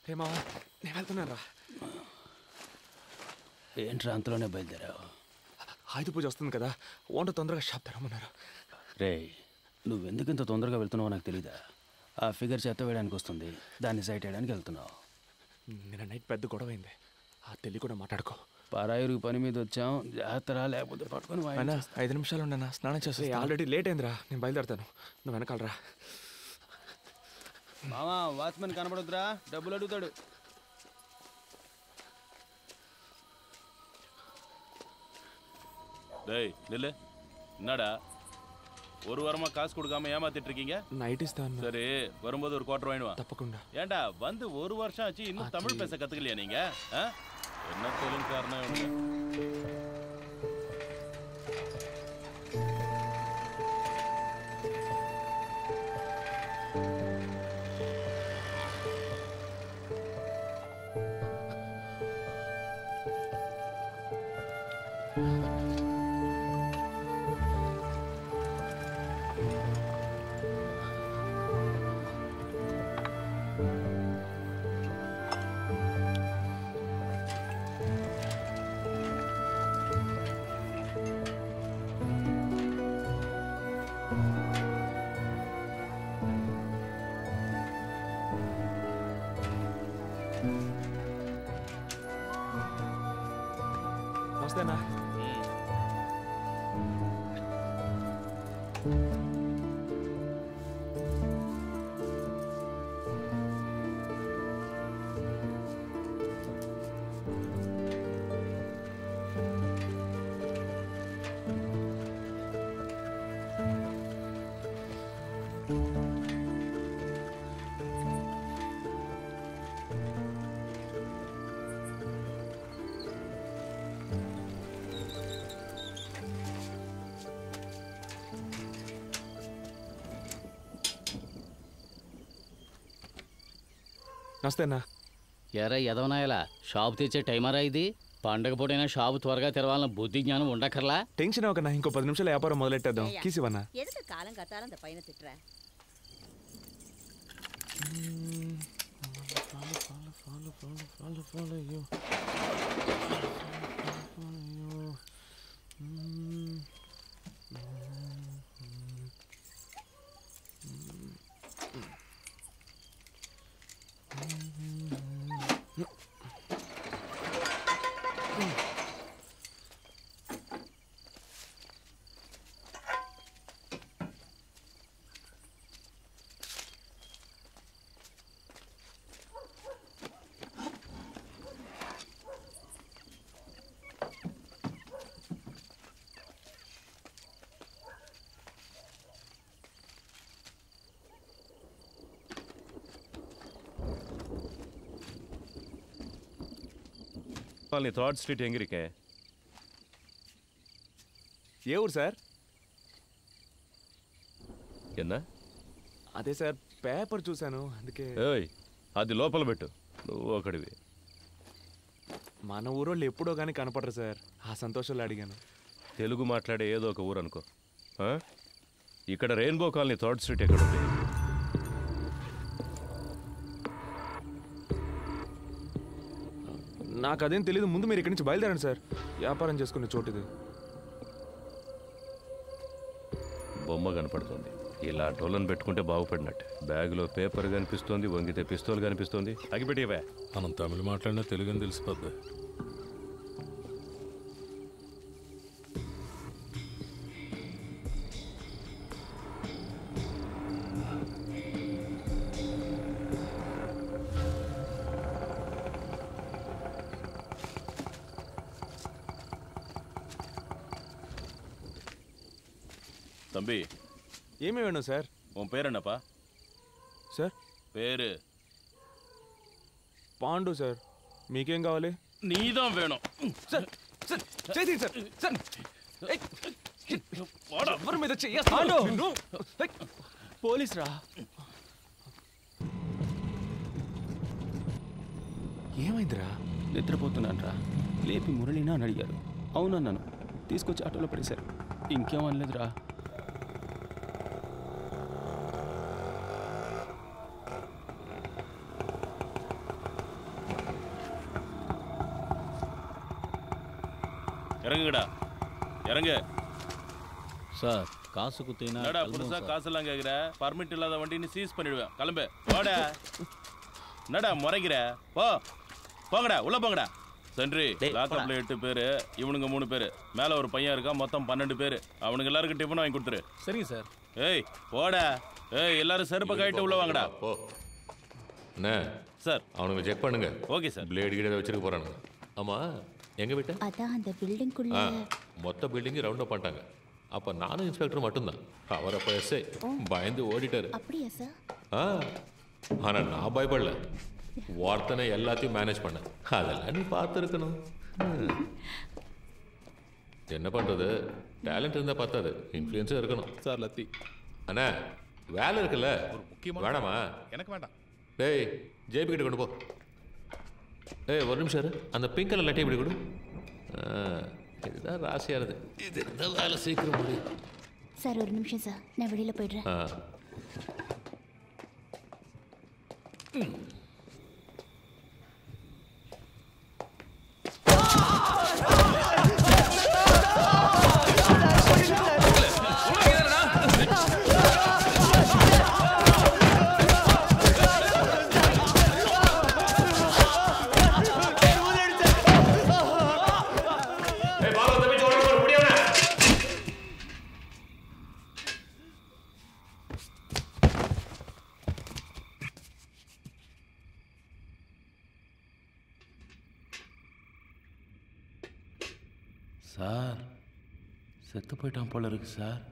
రే మావా నేను వెళ్తున్నాను రా. ఏంట్రా అంతలోనే బయలుదేరావు? ఆయుధ పూజ వస్తుంది కదా, వంట తొందరగా షాప్ తెరమన్నారు. రే నువ్వెందుకు ఇంత తొందరగా వెళ్తున్నావో నాకు తెలీదా? ఆ ఫిగర్ చెత్త వేయడానికి వస్తుంది, దాన్ని సైట్ వేయడానికి వెళ్తున్నావు. నిన్న నైట్ పెద్ద గొడవ అయింది, ఆ తెలి కూడా మాట్లాడుకో. పరాయిరుగు పని మీద వచ్చాం, జాగ్రత్త లేకపోతే పట్టుకొని 5 నిమిషాలు ఉండనా, స్నానం చేస్తే. ఆల్రెడీ లేట్ అయిందిరా, నేను బయలుదేరుతాను, నువ్వు వెనకాలరా. మామా వాచ్మెన్ కనబడుద్దురా, డబ్బులు అడుగుతాడు. டேய் நில்லு, என்னடா ஒரு வாரமா காசு கொடுக்காம ஏமாத்திட்டு இருக்கீங்க? நைட் இஸ்தான். சரி, வரும்போது ஒரு குவார்டர் வாங்கிட்டு வா. தப்பకుండా. ஏண்டா வந்து ஒரு வருஷம் ஆச்சு, இன்னும் தமிழ் பேச கத்துக்கலையா நீங்க? என்ன தெலுங்கு காரணம்? వస్తేనా? నమస్తేనా? ఎరా ఎదవనాయలా, షాపు తెచ్చే టైమరా ఇది? పండగ పూటైనా షాపు త్వరగా తెరవాలన్న బుద్ధి జ్ఞానం ఉండకర్లా? టెన్షన్ అవ్వకన్నా, ఇంకో 10 నిమిషాలు వ్యాపారం మొదలెట్టేద్దాం. కీసివన్నా ఎదుక కాలం కట్టాలంత పైన తిట్రా. நீ 3rd ஸ்ட்ரீட் எங்க இருக்க? ఏ ఊరు సార్? என்ன? అదే సార్, పేపర్ చూశాను అందుకే. ఏయ్, అది లోపల పెట్టు, నువ్వు ఒకడివి. మన ఊరోళ్ళు ఎప్పుడో కానీ కనపడరు సార్, ఆ సంతోషంలో అడిగాను. తెలుగు మాట్లాడే ఏదో ఒక ఊరు అనుకో. ఇక్కడ రెయిన్బో కాలనీ 3rd స్ట్రీట్ ఎక్కడ ఉంది? నాకు అదేం తెలీదు, ముందు మీరు ఇక్కడి నుంచి బయలుదేరండి సార్, వ్యాపారం చేసుకునే చోటుది. బొమ్మ కనపడుతుంది, ఇలా డోలను పెట్టుకుంటే బాగుపడినట్టు. బ్యాగులో పేపర్ కనిపిస్తుంది, వంగితే పిస్తోల్ కనిపిస్తుంది. అగిపెట్టివే. మనం తమిళ మాట్లాడినా తెలుగు అని తెలిసిపోద్ది. தம்பி, ఏమి వేణు సార్? உன் பேர் என்னப்பா? సార్ பேரு పాండు సార్. మీకేం కావాలి? நீதான் வேணும் సార్. సార్ చేతి సార్. సార్ ఎవరి మీద చెయ్యేస్తాను? పోలీస్ రా. ఏమైందిరా? నిద్రపోతున్నాను రా, లేపి మురళినా అని అడిగారు. అవునన్నాను, తీసుకొచ్చి ఆటోలో పడేశారు. ఇంకేం అనలేదురా. இறங்குங்கடா, இறங்கு. சார் காசு குத்தினா என்னடா புதுசா காசெல்லாம் கேட்குற? பர்மிட் இல்லாத வண்டின்னு சீஸ் பண்ணிடுவேன். கிளம்பு, போடா. என்னடா முறைக்கிற? போங்கடா, உள்ள போங்கடா. சென்ட்ரி, லாக்கப்ல 8 பேரு, இவனுங்க 3 பேரு, மேல ஒரு பையன் இருக்கா, மொத்தம் 12 பேரு. அவனுக்கு எல்லாருக்கும் டிஃபன் வாங்கி கொடுத்துரு. சரிங்க சார். ஏய் போடா. ஏய் எல்லாரும் செருப்பை கழிட்டு உள்ள வாங்கடா. போ அண்ணே சார் அவனுங்க செக் பண்ணுங்க. Okay sir. பிளேடு கீழே வச்சிருக்க போறானுங்க. ஆமா எங்க வீட்டை? அதான் அந்த பில்டிங்குள்ள மொத்த பில்டிங்கு ரவுண்ட் அப் பண்ணிட்டாங்க. அப்போ நானும் இன்ஸ்பெக்டர் மட்டும்தான். அவர் அப்போ எஸ்ஐ பயந்து ஓடிட்டாரு. அப்படியா சார்? ஆனால் நான் பயப்படல. ஒருத்தனை எல்லாத்தையும் மேனேஜ் பண்ணேன். அதெல்லாம் நீ பார்த்துருக்கணும். என்ன பண்ணுறது, டேலண்ட் இருந்தால் பார்த்தாது, இன்ஃப்ளூயன்ஸும் இருக்கணும். சார் லத்தி அண்ணா வேலை இருக்குல்ல, வேணாமா? எனக்கு வேண்டாம். டேய் ஜேபி கிட்ட கொண்டு போ. ஏய் ஒரு நிமிஷம் இரு, அந்த பிங்க் கலர் லட்டி இப்படி கொடு. இதுதான் ராசியானது. இது இருந்தால் வேலை சீக்கிரம் முடியும். சார் ஒரு நிமிஷம் சார், நான் வெளியில் போய்ட்றேன். சார் செத்து போயிட்டான் போல இருக்கு சார்.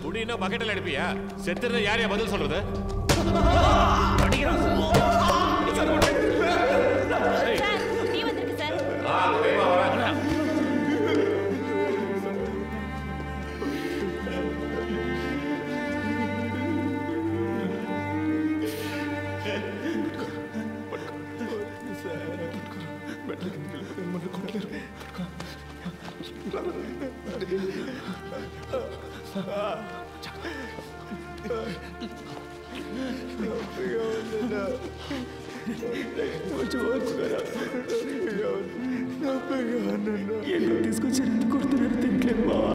குடினா பக்கெட்டில் எடுப்பியா? செத்துறத யாரையா பதில் சொல்றது? நீ வந்திருக்கு சார். తీసుకొచ్చారు, ఎందుకు కొడుతున్నారు?